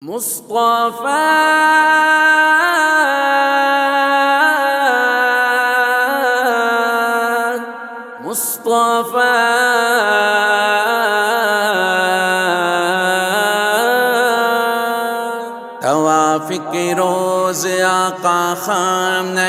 مصطفیٰ مصطفیٰ طواف کے روز آقا خانہ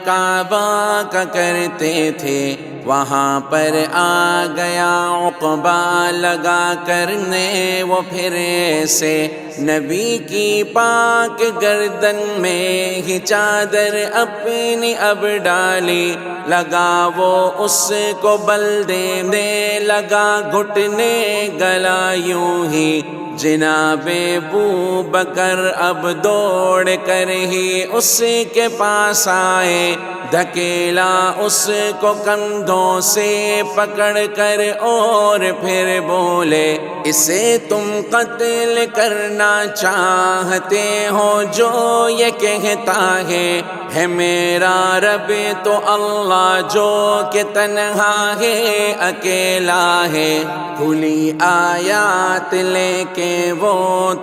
کعبہ کا کرتے تھے، وہاں پر آ گیا عقبہ لگا کرنے وہ پھر ایسے، نبی کی پاک گردن میں ہی چادر اپنی اب ڈالی، لگا وہ اس کو بل دینے لگا گھٹنے گلا یوں ہی، جناب ابوبکر اب دوڑ کر ہی اس کے پاس آئے، دھکیلا اس کو کندھوں سے پکڑ کر اور پھر بولے، اسے تم قتل کرنا چاہتے ہو جو یہ کہتا ہے میرا رب تو اللہ جو کہ تنہا ہے اکیلا ہے، کھلی آیات لے کے وہ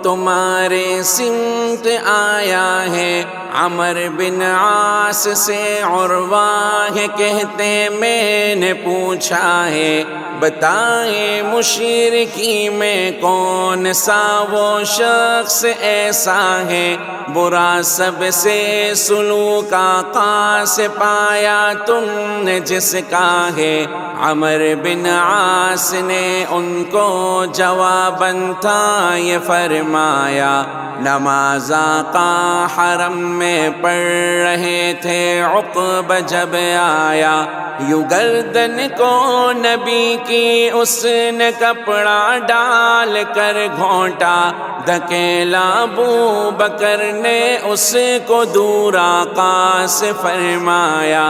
تمہارے سمت آیا ہے، عمر بن عاص سے عروہ ہے کہتے میں نے پوچھا ہے، بتائیں مشرکی میں کون سا وہ شخص ایسا ہے، برا سب سے سلوک آقا سے پایا تم نے جس کا ہے، عمر بن عاص نے ان کو جواباً تھا یہ فرمایا، نماز آقا حرم میں پڑھ رہے تھے عقبہ جب آیا، یوں گردن کو نبی کی اس نے کپڑا ڈال کر گھونٹا، دھکیلا ابوبکر نے اس کو دور آقا سے فرمایا،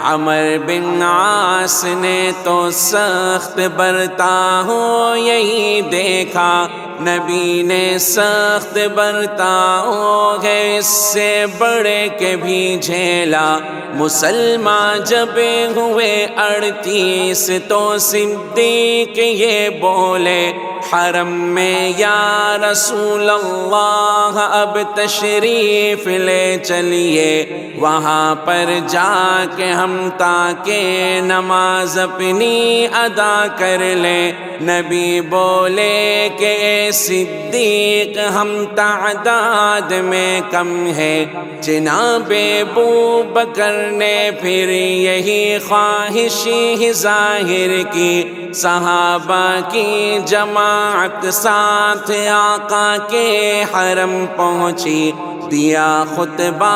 عمر بن عاص نے تو سخت برتاؤ یہی دیکھا، نبی نے سخت برتاؤ ہے اس سے بڑے کے بھی جھیلا، مسلمان جب ہوئے 38 تو صدیق یہ بولے، حرم میں یا رسول اللہ اب تشریف لے چلیے، وہاں پر جا کے ہم تاکہ نماز اپنی ادا کر لیں، نبی بولے کہ اے صدیق ہم تعداد میں کم ہے، جناب ابوبکر نے پھر یہی خواہش ہی ظاہر کی، صحابہ کی جماعت ساتھ آقا کے حرم پہنچی، دیا خطبہ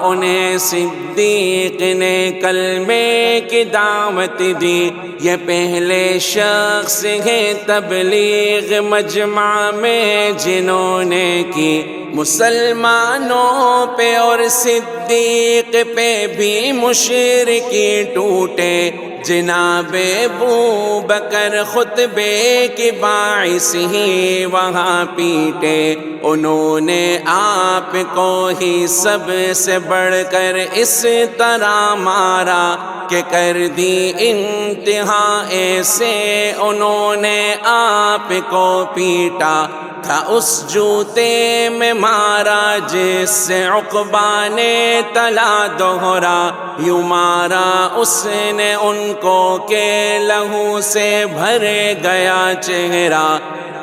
انہیں صدیق نے کلمے کی دعوت دی، یہ پہلے شخص ہے تبلیغ مجمع میں جنہوں نے کی، مسلمانوں پہ اور صدیق پہ بھی مشرکی ٹوٹے، جناب ابوبکر خطبے کے باعث ہی وہاں پیٹے، انہوں نے آپ کو ہی سب سے بڑھ کر اس طرح مارا کہ کر دی انتہا، ایسے انہوں نے آپ کو پیٹا، تھا اس جوتے میں مارا جس سے عقبہ نے تلا دوہرا، یوں مارا اس نے ان کو کہ لہو سے بھر گیا چہرہ،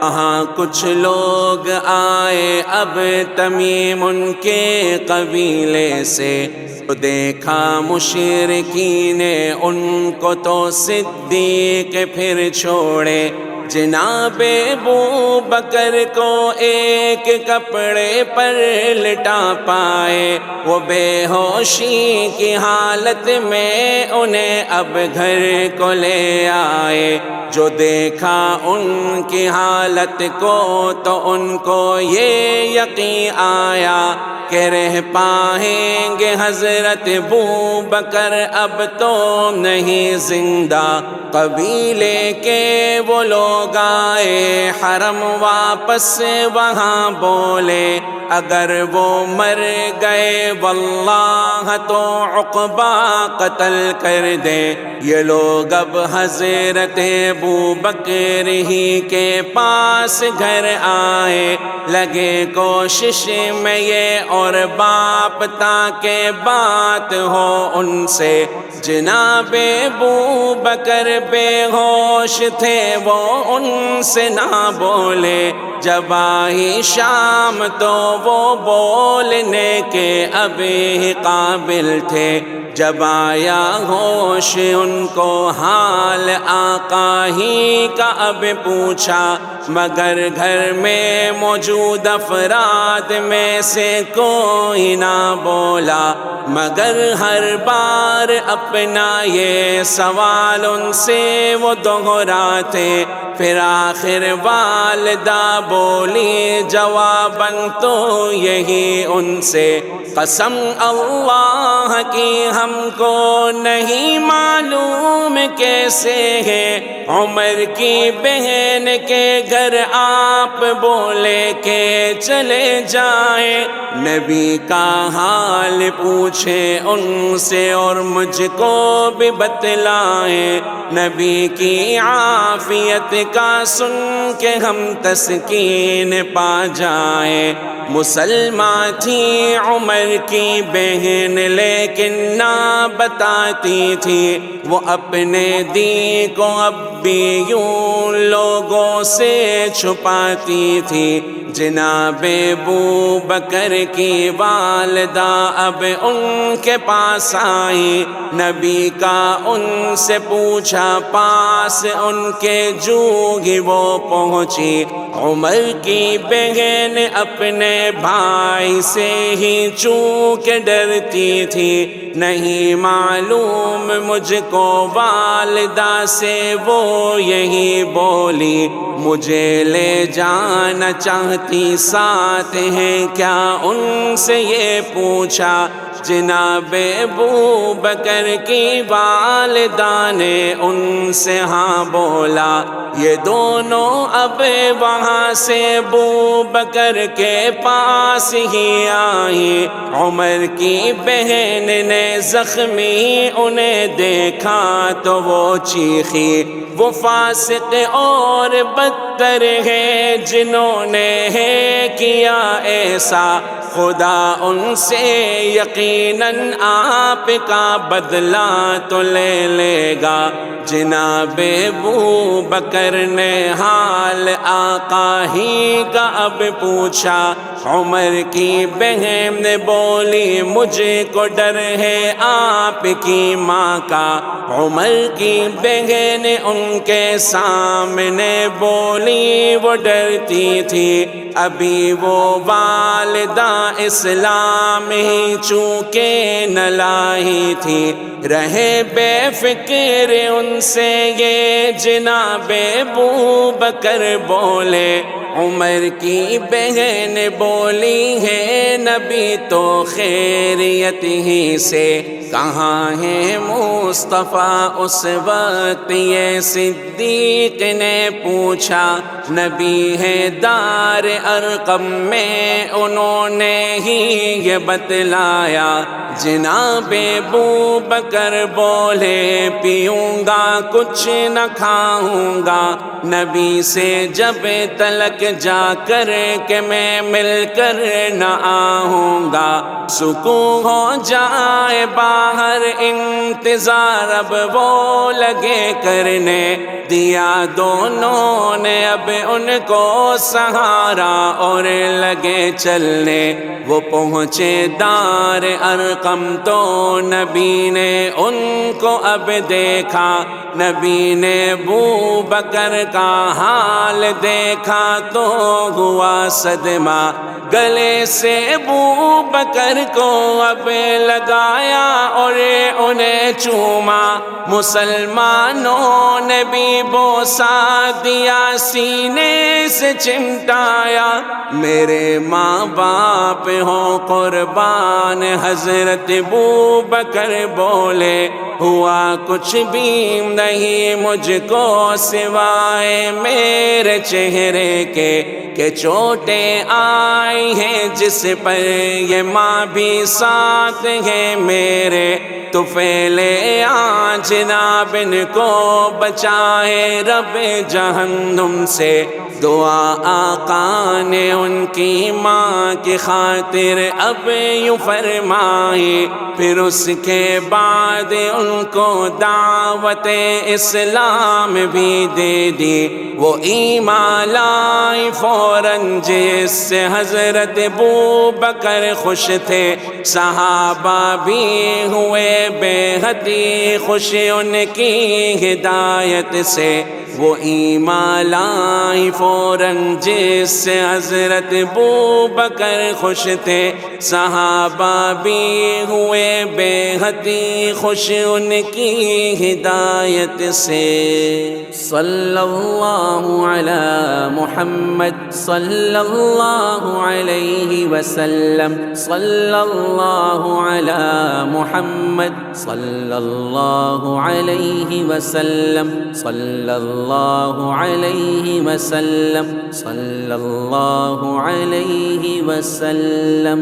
وہاں کچھ لوگ آئے اب تمیم ان کے قبیلے سے، تو دیکھا مشرکین نے ان کو تو صدیق پھر چھوڑے، جناب ابوبکر کو ایک کپڑے پر لٹا پائے، وہ بے ہوشی کی حالت میں انہیں اب گھر کو لے آئے، جو دیکھا ان کی حالت کو تو ان کو یہ یقین آیا کہ رہ پائیں گے حضرت ابوبکر اب تو نہیں زندہ، قبیلے کے وہ لوگ آئے حرم واپس، وہاں بولے اگر وہ مر گئے واللہ تو عقبہ قتل کر دے۔ یہ لوگ اب حضرت ابوبکر ہی کے پاس گھر آئے، لگے کوشش میں یہ اور باپ تاکہ بات ہو ان سے۔ جناب ابوبکر بے ہوش تھے وہ ان سے نہ بولے، جب آئی شام تو وہ بولنے کے ابھی قابل تھے۔ جب آیا ہوش ان کو حال آقا ہی کا اب پوچھا، مگر گھر میں موجود افراد میں سے کوئی نہ بولا، مگر ہر بار اپنا یہ سوال ان سے وہ دہراتے۔ پھر آخر والدہ بولی جواباً تو یہی ان سے، قسم اللہ کی ہم کو نہیں معلوم کیسے ہے عمر کی بہن کے گھر آپ بولے کہ چلے جائیں، نبی کا حال پوچھے ان سے اور مجھ کو بھی بتلائیں۔ نبی کی عافیت کا سن کے ہم تسکین پا جائیں۔ مسلمان تھی عمر کی بہن لیکن نہ بتاتی تھی وہ اپنے دین کو، اب بھی یوں لوگوں سے چھپاتی تھی۔ جناب ابوبکر کی والدہ اب ان کے پاس آئی، نبی کا ان سے پوچھا، پاس ان کے جو ہی وہ پہنچی۔ عمر کی بہن اپنے بھائی سے ہی چونکہ ڈرتی تھی، نہیں معلوم مجھ کو والدہ سے وہ یہی بولی، مجھے لے جانا چاہتی ساتھ ہیں کیا، ان سے یہ پوچھا۔ جناب ابوبکر کی والدہ نے ان سے ہاں بولا۔ یہ دونوں اب وہاں سے ابوبکر کے پاس ہی آئی۔ عمر کی بہن نے زخمی انہیں دیکھا تو وہ چیخی، وہ فاسق اور بدتر ہے جنہوں نے ہے کیا ایسا، خدا ان سے یقیناً آپ کا بدلہ تو لے لے گا۔ جناب ابوبکر نے حال آقا ہی کا اب پوچھا۔ عمر کی بہن نے بولی مجھ کو ڈر ہے آپ کی ماں کا۔ عمر کی بہن ان کے سامنے بولی وہ ڈرتی تھی، ابھی وہ والدہ اسلام ہی چونکہ نہ لائی تھی، رہے بے فکر ان سے یہ جناب ابوبکر بولے۔ عمر کی بہن بولی ہے نبی تو خیریت ہی سے، کہاں ہے مصطفیٰ اس وقت یہ صدیق نے پوچھا۔ نبی ہے دار ارقم میں انہوں نے ہی یہ بتلایا۔ جناب ابوبکر بولے پیوں گا کچھ نہ کھاؤں گا، نبی سے جب تلک جا کر کہ میں مل کر نہ آؤں گا، سکون ہو جائے باہر انتظار اب وہ لگے کرنے، دیا دونوں نے اب ان کو سہارا اور لگے چلنے۔ وہ پہنچے دار ارقم تو نبی نے ان کو اب دیکھا، نبی نے ابوبکر کا حال دیکھا تو ہوا صدمہ، گلے سے ابوبکر کو اب لگایا اور انہیں چوما۔ مسلمانوں نے بھی بوسا دیا، سینے سے چمٹایا، میرے ماں باپ ہوں قربان۔ حضرت ابوبکر بولے ہوا کچھ بھی نہیں مجھ کو سوائے میرے چہرے کے، کہ چوٹیں آئی ہیں جس پر یہ ماں بھی ساتھ ہے میرے، تو پھیلے جناب ان کو بچائے رب جہنم سے۔ دعا آقا نے ان کی ماں کی خاطر اب یوں فرمائی، پھر اس کے بعد ان کو دعوت اسلام بھی دے دی۔ وہ ایمان لائی فوراً جس سے حضرت ابوبکر خوش تھے، صحابہ بھی ہوئے بے حد خوش ان کی ہدایت سے۔ وہ ایمان لائی فوراً جس سے حضرت ابوبکر خوش تھے، صحابہ بھی ہوئے بے حد خوش ان کی ہدایت سے۔ صلی اللہ علی محمد صلی اللہ علیہ وسلم، صلی اللہ علی محمد صلی اللہ علیہ وسلم، صلی اللہ علیہ وسلم، صلی اللہ علیہ وسلم۔